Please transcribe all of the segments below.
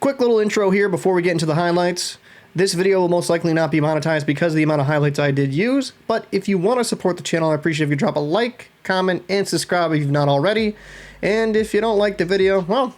Quick little intro here before we get into the highlights. This video will most likely not be monetized because of the amount of highlights I did use, but if you want to support the channel, I appreciate if you drop a like, comment, and subscribe if you've not already. And if you don't like the video, well,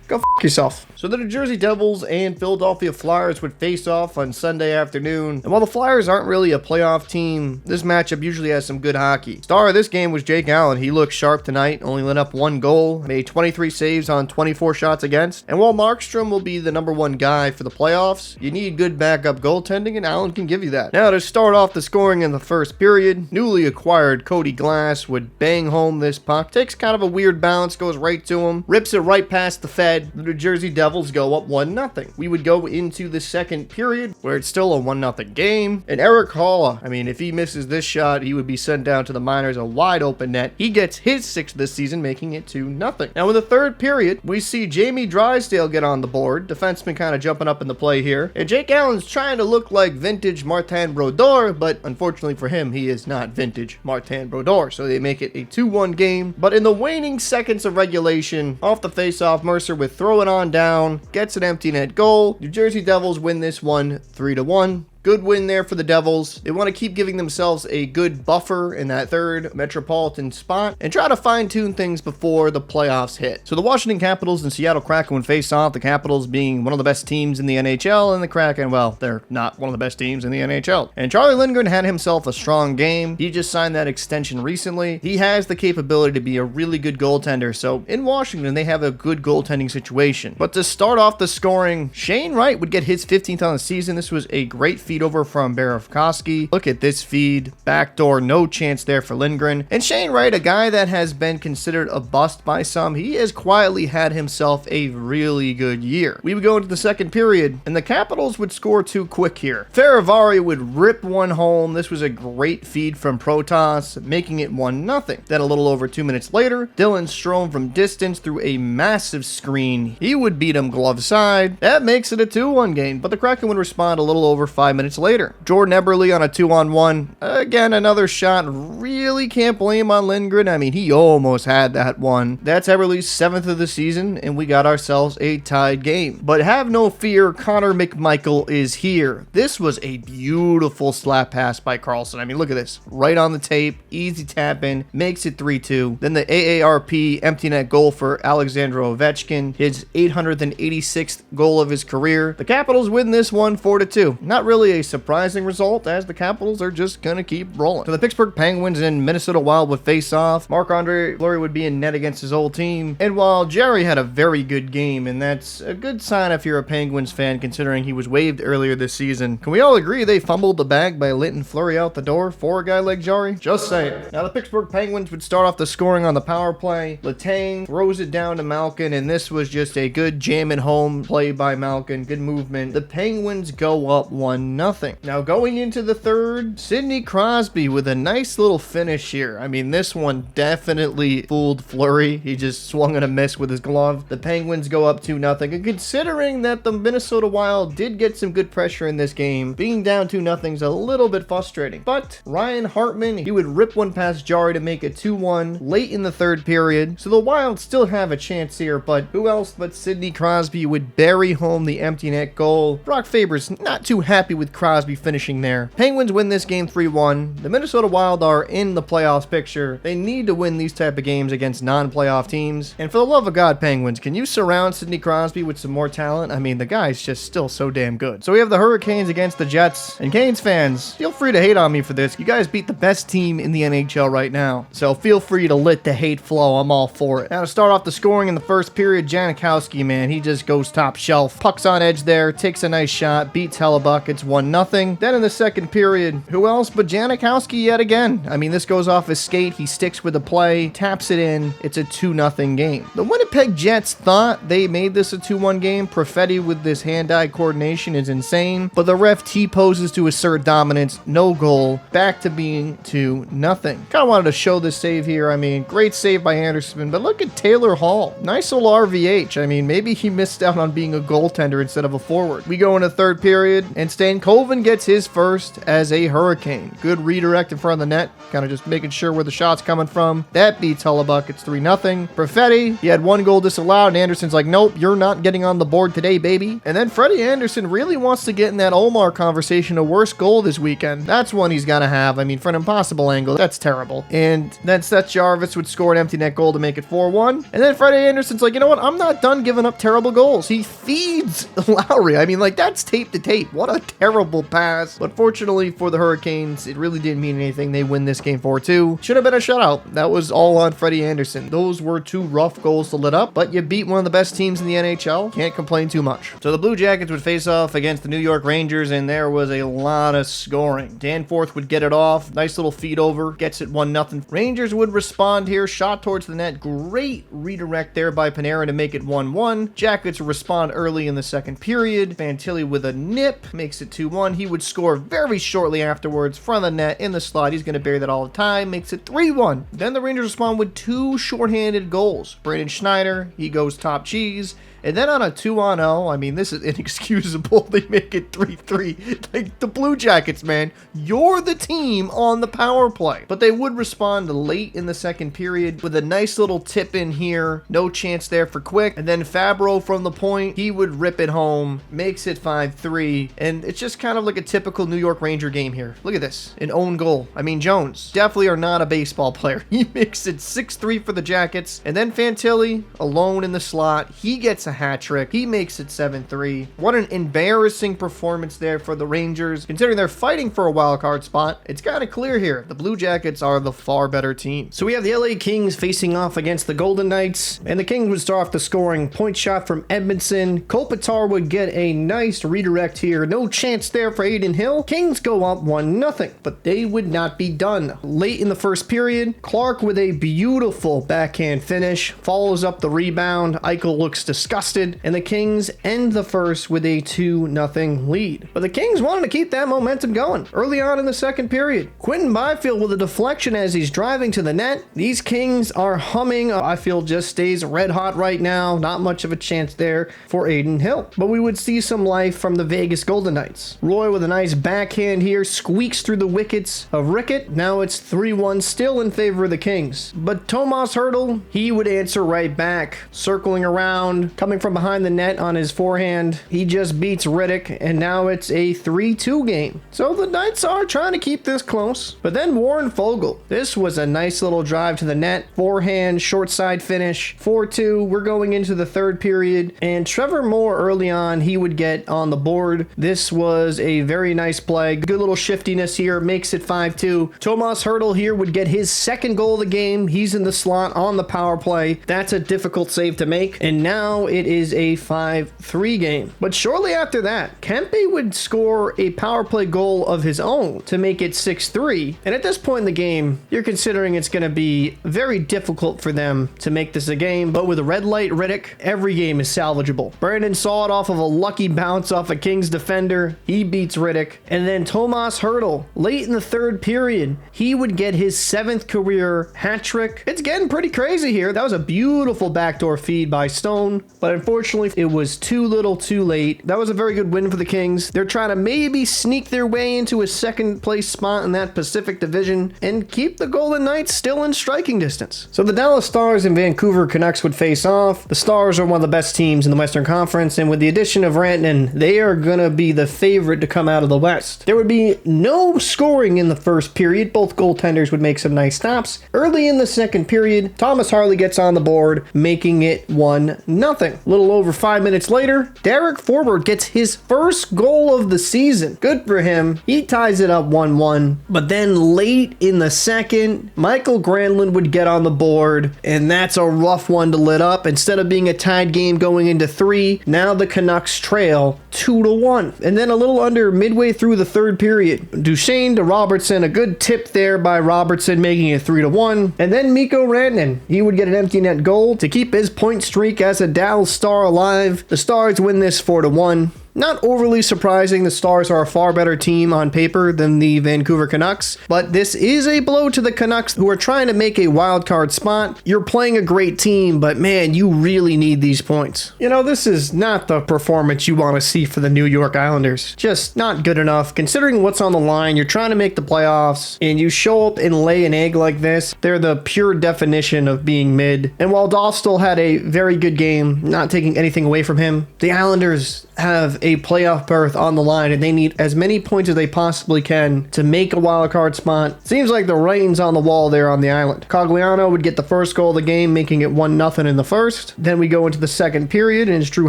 go f*** yourself. So the New Jersey Devils and Philadelphia Flyers would face off on Sunday afternoon. And while the Flyers aren't really a playoff team, this matchup usually has some good hockey. Star of this game was Jake Allen. He looked sharp tonight, only let up 1 goal, made 23 saves on 24 shots against. And while Markstrom will be the #1 guy for the playoffs, you need good backup goaltending, and Allen can give you that. Now to start off the scoring in the first period, newly acquired Cody Glass would bang home this puck. Takes kind of a weird bounce, goes right to him, rips it right past the Fed. The New Jersey Devils go up 1-0. We would go into the second period where it's still a 1-0 game. And Eric Halla, if he misses this shot, he would be sent down to the minors, a wide open net. He gets his 6th this season, making it 2-0. Now in the third period, we see Jamie Drysdale get on the board. Defenseman kind of jumping up in the play here. And Jake Allen's trying to look like vintage Martin Brodeur, but unfortunately for him, he is not vintage Martin Brodeur. So they make it a 2-1 game. But in the waning seconds of regulation, off the faceoff, Mercer would throw it on down, gets an empty net goal. New Jersey Devils win this one 3-1. Good win there for the Devils. They want to keep giving themselves a good buffer in that third metropolitan spot and try to fine-tune things before the playoffs hit. So the Washington Capitals and Seattle Kraken would face off, the Capitals being one of the best teams in the NHL, and the Kraken, well, they're not one of the best teams in the NHL. And Charlie Lindgren had himself a strong game. He just signed that extension recently. He has the capability to be a really good goaltender, so in Washington, they have a good goaltending situation. But to start off the scoring, Shane Wright would get his 15th on the season. This was a great feed over from Burakovsky. Look at this feed. Backdoor, no chance there for Lindgren. And Shane Wright, a guy that has been considered a bust by some, he has quietly had himself a really good year. We would go into the second period, and the Capitals would score 2 quick here. Faravari would rip one home. This was a great feed from Protas, making it 1-0. Then a little over 2 minutes later, Dylan Strome from distance through a massive screen. He would beat him glove side. That makes it a 2-1 game, but the Kraken would respond a little over 5 minutes later. Jordan Eberle on a 2-on-1. Again, another shot. Really can't blame on Lindgren. He almost had that one. That's Eberle's 7th of the season, and we got ourselves a tied game. But have no fear, Connor McMichael is here. This was a beautiful slap pass by Carlson. Look at this. Right on the tape. Easy tap in. Makes it 3-2. Then the AARP empty net goal for Alexander Ovechkin. His 886th goal of his career. The Capitals win this one 4-2. Not really a surprising result, as the Capitals are just gonna keep rolling. So the Pittsburgh Penguins and Minnesota Wild would face off. Marc-Andre Fleury would be in net against his old team. And while Jerry had a very good game, and that's a good sign if you're a Penguins fan, considering he was waived earlier this season, can we all agree they fumbled the bag by letting Fleury out the door for a guy like Jerry? Just saying. Now the Pittsburgh Penguins would start off the scoring on the power play. Letang throws it down to Malkin, and this was just a good jamming home play by Malkin. Good movement. The Penguins go up 1-0. Now going into the third, Sidney Crosby with a nice little finish here. This one definitely fooled Fleury. He just swung and a miss with his glove. The Penguins go up 2-0. And considering that the Minnesota Wild did get some good pressure in this game, being down 2-0 is a little bit frustrating. But Ryan Hartman, he would rip one past Jari to make it 2-1 late in the third period. So the Wild still have a chance here, but who else but Sidney Crosby would bury home the empty net goal. Brock Faber's not too happy with Crosby finishing there. Penguins win this game 3-1. The Minnesota Wild are in the playoffs picture. They need to win these type of games against non-playoff teams. And for the love of God, Penguins, can you surround Sidney Crosby with some more talent? The guy's just still so damn good. So we have the Hurricanes against the Jets. And Canes fans, feel free to hate on me for this. You guys beat the best team in the NHL right now. So feel free to let the hate flow. I'm all for it. Now to start off the scoring in the first period, Janikowski, he just goes top shelf. Puck's on edge there, takes a nice shot, beats Hellebuck. It's 1-0. Then in the second period, who else but Janikowski yet again? This goes off his skate. He sticks with the play, taps it in. It's a 2-0 game. The Winnipeg Jets thought they made this a 2-1 game. Perfetti with this hand-eye coordination is insane. But the ref T-poses to assert dominance. No goal. Back to being 2-0. Kind of wanted to show this save here. Great save by Anderson. But look at Taylor Hall. Nice little RVH. Maybe he missed out on being a goaltender instead of a forward. We go into third period, and Stan Colvin gets his first as a Hurricane. Good redirect in front of the net, kind of just making sure where the shot's coming from. That beats Hellebuck. It's 3-0. Perfetti, he had 1 goal disallowed, and Anderson's like, nope, you're not getting on the board today, baby. And then Freddie Anderson really wants to get in that Omar conversation of worst goal this weekend. That's one he's got to have. I mean, for an impossible angle, that's terrible. And then Seth Jarvis would score an empty net goal to make it 4-1. And then Freddie Anderson's like, you know what? I'm not done giving up terrible goals. He feeds Lowry. I mean, like, that's tape to tape. What a terrible pass. But fortunately for the Hurricanes, it really didn't mean anything. They win this game 4-2. Should have been a shutout. That was all on Freddie Anderson. Those were 2 rough goals to lit up, but you beat one of the best teams in the NHL. Can't complain too much. So the Blue Jackets would face off against the New York Rangers, and there was a lot of scoring. Danforth would get it off. Nice little feed over. Gets it 1-0. Rangers would respond here. Shot towards the net. Great redirect there by Panarin to make it 1-1. Jackets respond early in the second period. Fantilli with a nip makes it 2-1. He would score very shortly afterwards from the net in the slot. He's going to bury that all the time. Makes it 3-1. Then the Rangers respond with 2 shorthanded goals. Braden Schneider, he goes top cheese. And then on a 2-on-0, I mean, this is inexcusable. They make it 3-3. Like, the Blue Jackets, man, you're the team on the power play. But they would respond late in the second period with a nice little tip in here. No chance there for Quick. And then Fabro from the point, he would rip it home, makes it 5-3. And it's just kind of like a typical New York Ranger game here. Look at this, an own goal. I mean, Jones definitely are not a baseball player. He makes it 6-3 for the Jackets. And then Fantilli, alone in the slot, he gets a hat trick. He makes it 7-3. What an embarrassing performance there for the Rangers. Considering they're fighting for a wild card spot, it's kind of clear here. The Blue Jackets are the far better team. So we have the LA Kings facing off against the Golden Knights, and the Kings would start off the scoring. Point shot from Edmondson. Kopitar would get a nice redirect here. No chance there for Aiden Hill. Kings go up 1-0, but they would not be done. Late in the first period, Clark with a beautiful backhand finish follows up the rebound. Eichel looks disgusted, and the Kings end the first with a 2-0 lead. But the Kings wanted to keep that momentum going early on in the second period. Quentin Byfield with a deflection as he's driving to the net. These Kings are humming. Byfield just stays red hot right now. Not much of a chance there for Aiden Hill. But we would see some life from the Vegas Golden Knights. Roy with a nice backhand here squeaks through the wickets of Rickett. Now it's 3-1 still in favor of the Kings. But Tomas Hertl, he would answer right back. Circling around, coming from behind the net on his forehand. He just beats Riddick, and now it's a 3-2 game. So the Knights are trying to keep this close. But then Warren Fogle. This was a nice little drive to the net. Forehand, short side finish. 4-2. We're going into the third period. And Trevor Moore early on, he would get on the board. This was a very nice play. Good little shiftiness here. Makes it 5-2. Tomas Hertl here would get his second goal of the game. He's in the slot on the power play. That's a difficult save to make. And now it is a 5-3 game. But shortly after that, Kempe would score a power play goal of his own to make it 6-3. And at this point in the game, you're considering it's going to be very difficult for them to make this a game. But with a red light Riddick, every game is salvageable. Brandon saw it off of a lucky bounce off a Kings defender. He beats Riddick. And then Tomas Hertl, late in the third period, he would get his 7th career hat trick. It's getting pretty crazy here. That was a beautiful backdoor feed by Stone, but unfortunately it was too little too late. That was a very good win for the Kings. They're trying to maybe sneak their way into a second place spot in that Pacific Division and keep the Golden Knights still in striking distance. So the Dallas Stars and Vancouver Canucks would face off. The Stars are one of the best teams in the Western Conference, and with the addition of Rantanen, they are going to be the favorite to come out of the West. There would be no scoring in the first period. Both goaltenders would make some nice stops. Early in the second period, Thomas Harley gets on the board, making it 1-0. A little over 5 minutes later, Derek Forbort gets his first goal of the season. Good for him. He ties it up 1-1. But then late in the second, Michael Granlund would get on the board, and that's a rough one to lit up. Instead of being a tied game going into 3, now the Canucks trail 2-1. And then a little under midway through the third period, Duchesne to Robertson, a good tip there by Robertson, making it 3-1. And then Mikko Rantanen, he would get an empty net goal to keep his point streak as a Dallas Star alive. The Stars win this 4-1. Not overly surprising, the Stars are a far better team on paper than the Vancouver Canucks, but this is a blow to the Canucks who are trying to make a wild card spot. You're playing a great team, but man, you really need these points. You know, this is not the performance you want to see for the New York Islanders. Just not good enough. Considering what's on the line, you're trying to make the playoffs, and you show up and lay an egg like this, they're the pure definition of being mid. And while Dolph still had a very good game, not taking anything away from him, the Islanders have a playoff berth on the line, and they need as many points as they possibly can to make a wild card spot. Seems like the writing's on the wall there on the island. Cogliano would get the first goal of the game, making it 1-0 in the first. Then we go into the second period, and it's Drew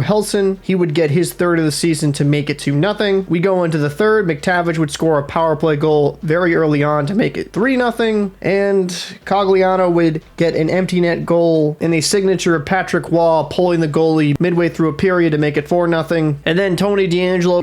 Helson. He would get his third of the season to make it 2-0. We go into the third. McTavish would score a power play goal very early on to make it 3-0, and Cogliano would get an empty net goal in a signature of Patrick Waugh pulling the goalie midway through a period to make it 4-0. And then Tony DeAngelo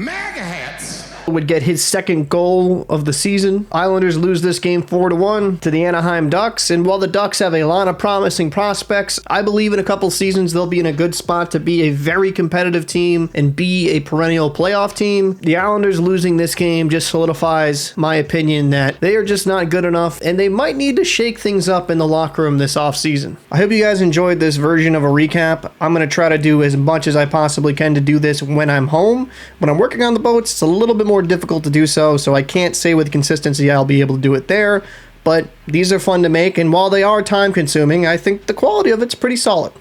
would get his second goal of the season. Islanders lose this game 4-1 to the Anaheim Ducks, and while the Ducks have a lot of promising prospects, I believe in a couple seasons they'll be in a good spot to be a very competitive team and be a perennial playoff team. The Islanders losing this game just solidifies my opinion that they are just not good enough, and they might need to shake things up in the locker room this offseason. I hope you guys enjoyed this version of a recap. I'm going to try to do as much as I possibly can to do this when I'm home. When I'm working on the boats, it's a little bit more difficult to do so I can't say with consistency I'll be able to do it there, but these are fun to make, and while they are time consuming, I think the quality of it's pretty solid.